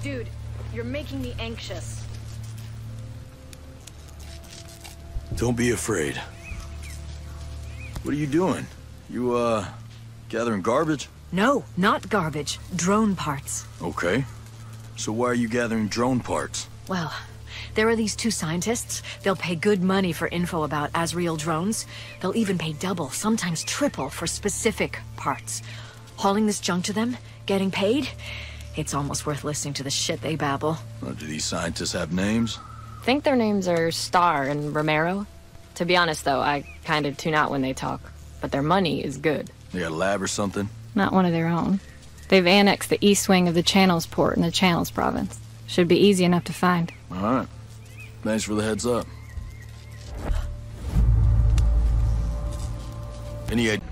Dude, you're making me anxious. Don't be afraid. What are you doing? You, gathering garbage? No, not garbage. Drone parts. Okay. So why are you gathering drone parts? Well, there are these two scientists. They'll pay good money for info about Azrael drones. They'll even pay double, sometimes triple, for specific parts. Hauling this junk to them, getting paid, it's almost worth listening to the shit they babble. Do these scientists have names? Think their names are Star and Romero. To be honest, though, I kind of tune out when they talk. But their money is good. They got a lab or something? Not one of their own. They've annexed the east wing of the Channels port in the Channels province. Should be easy enough to find. All right. Thanks for the heads up. Any idea?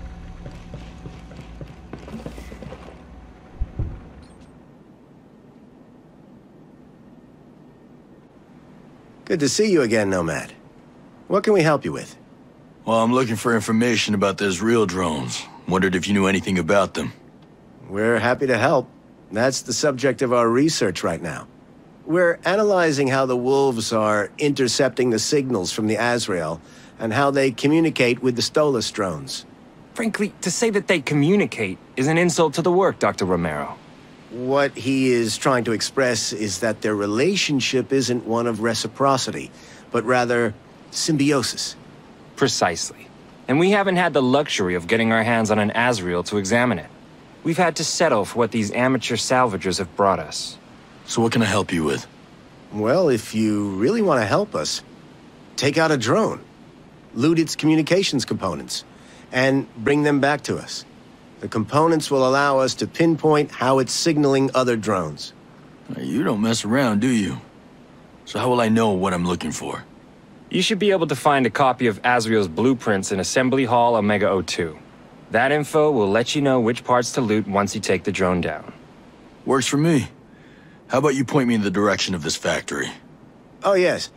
Good to see you again, Nomad. What can we help you with? Well, I'm looking for information about those real drones. Wondered if you knew anything about them. We're happy to help. That's the subject of our research right now. We're analyzing how the wolves are intercepting the signals from the Azrael and how they communicate with the Stolas drones. Frankly, to say that they communicate is an insult to the work, Dr. Romero. What he is trying to express is that their relationship isn't one of reciprocity, but rather symbiosis. Precisely. And we haven't had the luxury of getting our hands on an Azrael to examine it. We've had to settle for what these amateur salvagers have brought us. So what can I help you with? Well, if you really want to help us, take out a drone, loot its communications components, and bring them back to us. The components will allow us to pinpoint how it's signaling other drones. You don't mess around, do you? So how will I know what I'm looking for? You should be able to find a copy of Azrael's blueprints in Assembly Hall Omega-02. That info will let you know which parts to loot once you take the drone down. Works for me. How about you point me in the direction of this factory? Oh yes.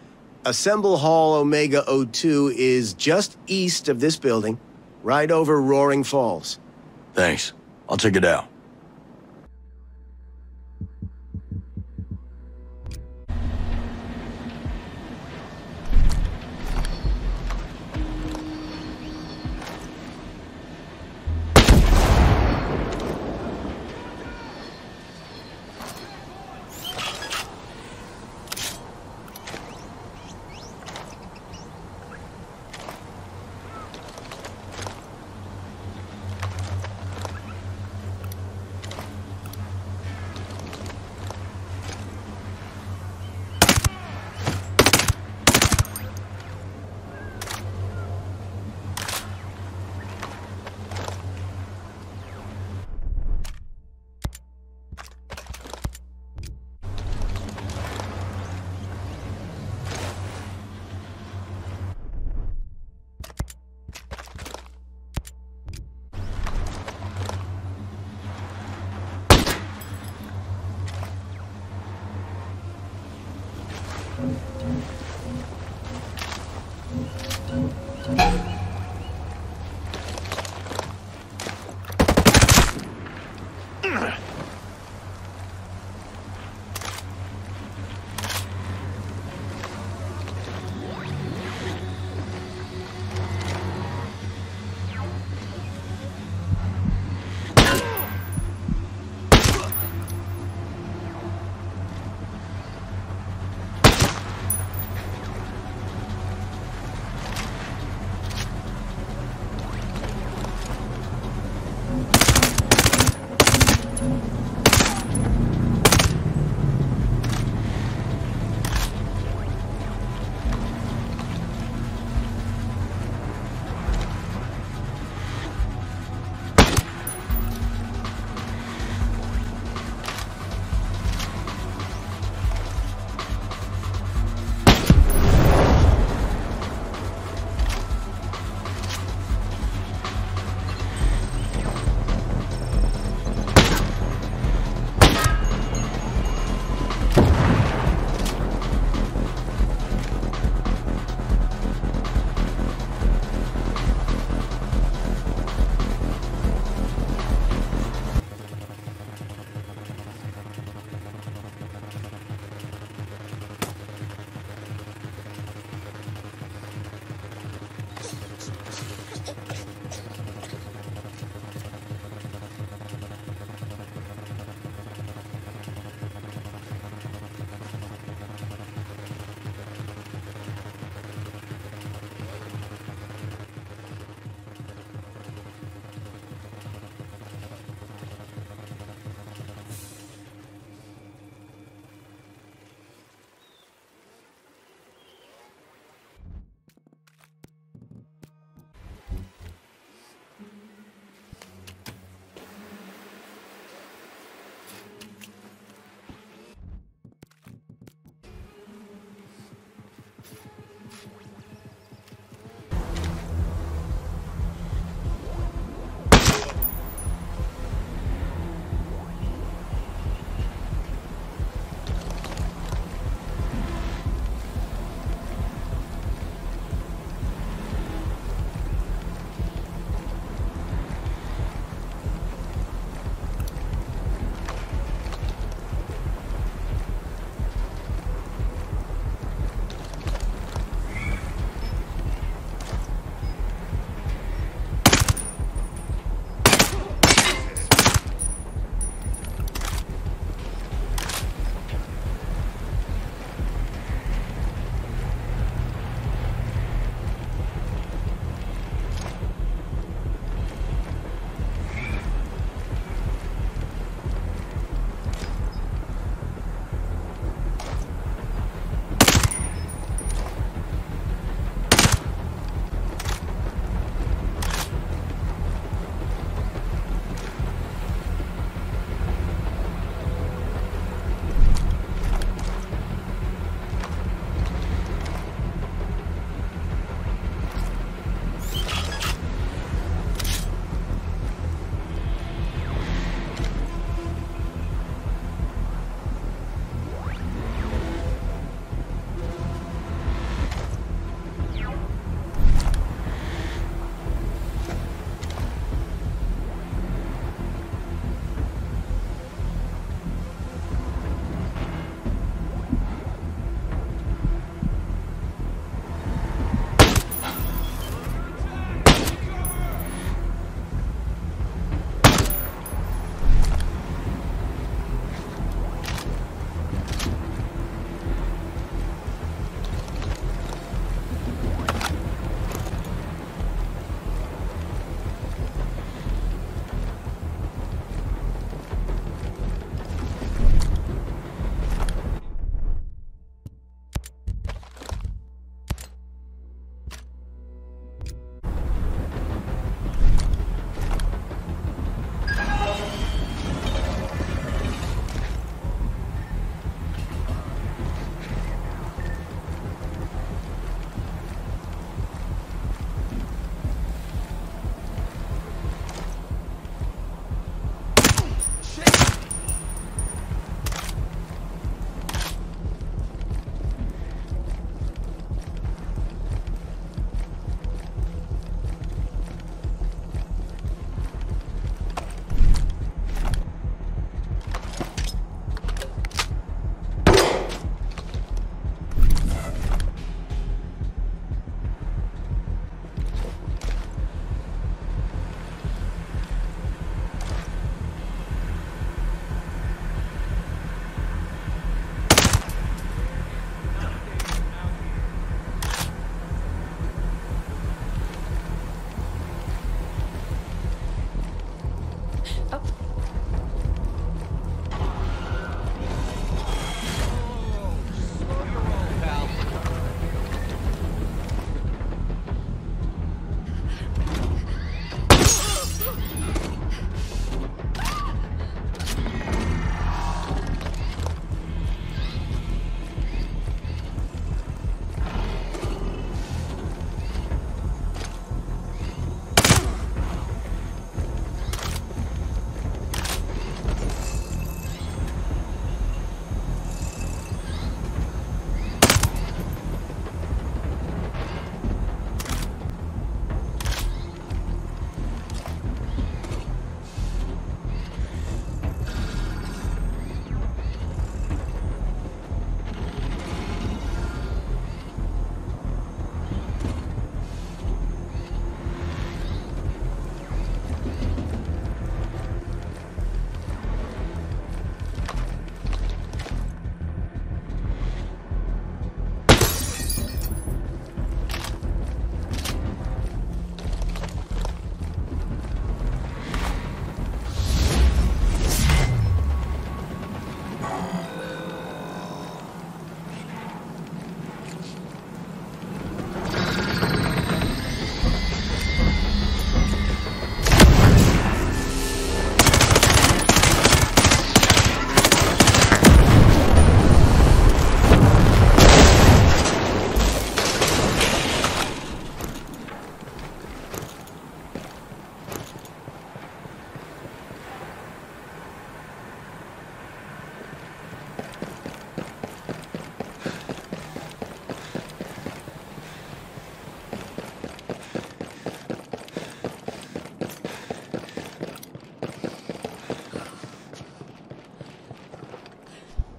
Assemble Hall Omega-02 is just east of this building, right over Roaring Falls. Thanks. I'll check it out.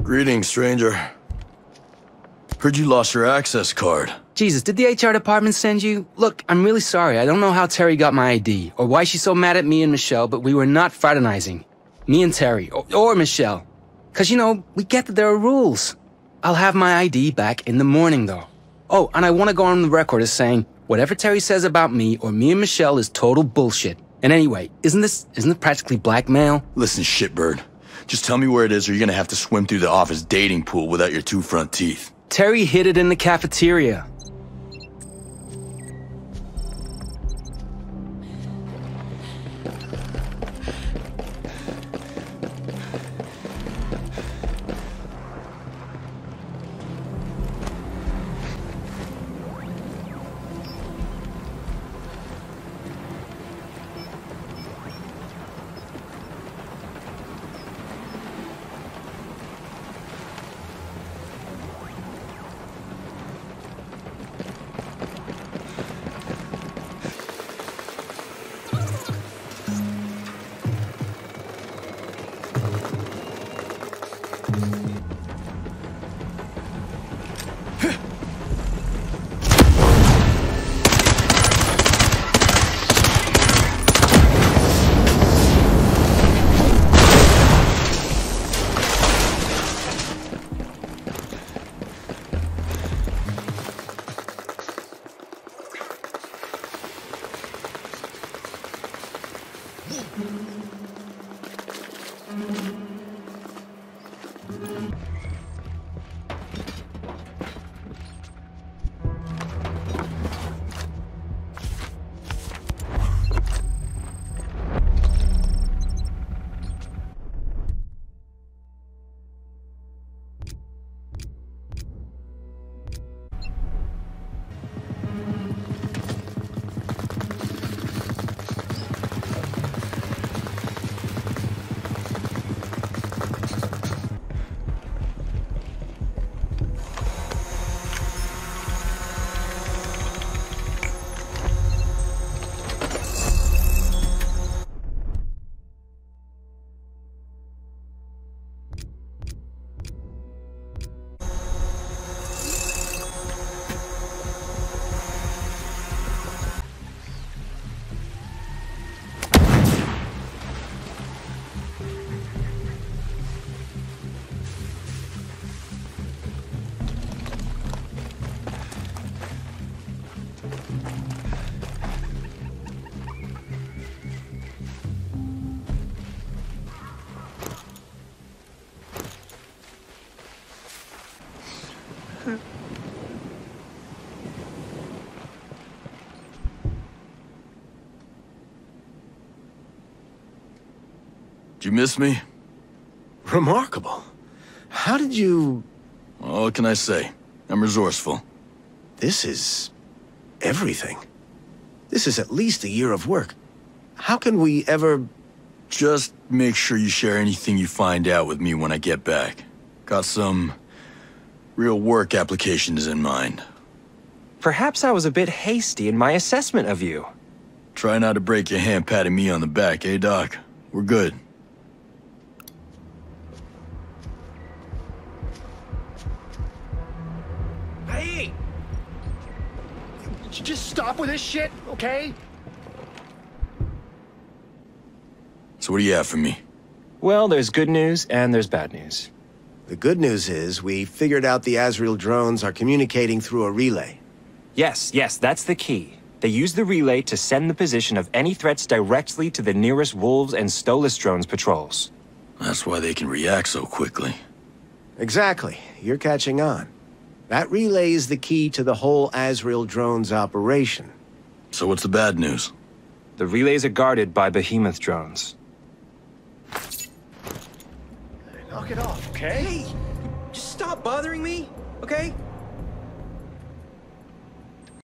Greetings, stranger. Heard you lost your access card. Jesus, did the HR department send you? Look, I'm really sorry. I don't know how Terry got my ID, or why she's so mad at me and Michelle, but we were not fraternizing. Me and Terry, or Michelle. 'Cause, you know, we get that there are rules. I'll have my ID back in the morning, though. Oh, and I want to go on the record as saying, whatever Terry says about me or me and Michelle is total bullshit. And anyway, isn't it practically blackmail? Listen, shitbird. Just tell me where it is or you're gonna have to swim through the office dating pool without your two front teeth. Terry hid it in the cafeteria. Did you miss me? Remarkable. How did you... Well, what can I say? I'm resourceful. This is... everything. This is at least a year of work. How can we ever... Just make sure you share anything you find out with me when I get back. Got some... real work applications in mind. Perhaps I was a bit hasty in my assessment of you. Try not to break your hand patting me on the back, eh, Doc? We're good. Hey! Just stop with this shit, okay? So what do you have for me? Well, there's good news and there's bad news. The good news is we figured out the Azrael drones are communicating through a relay. Yes, that's the key. They use the relay to send the position of any threats directly to the nearest Wolves and Stolas drones patrols. That's why they can react so quickly. Exactly. You're catching on. That relay is the key to the whole Azrael drones operation. So what's the bad news? The relays are guarded by behemoth drones. Knock it off, okay? Hey, just stop bothering me, okay?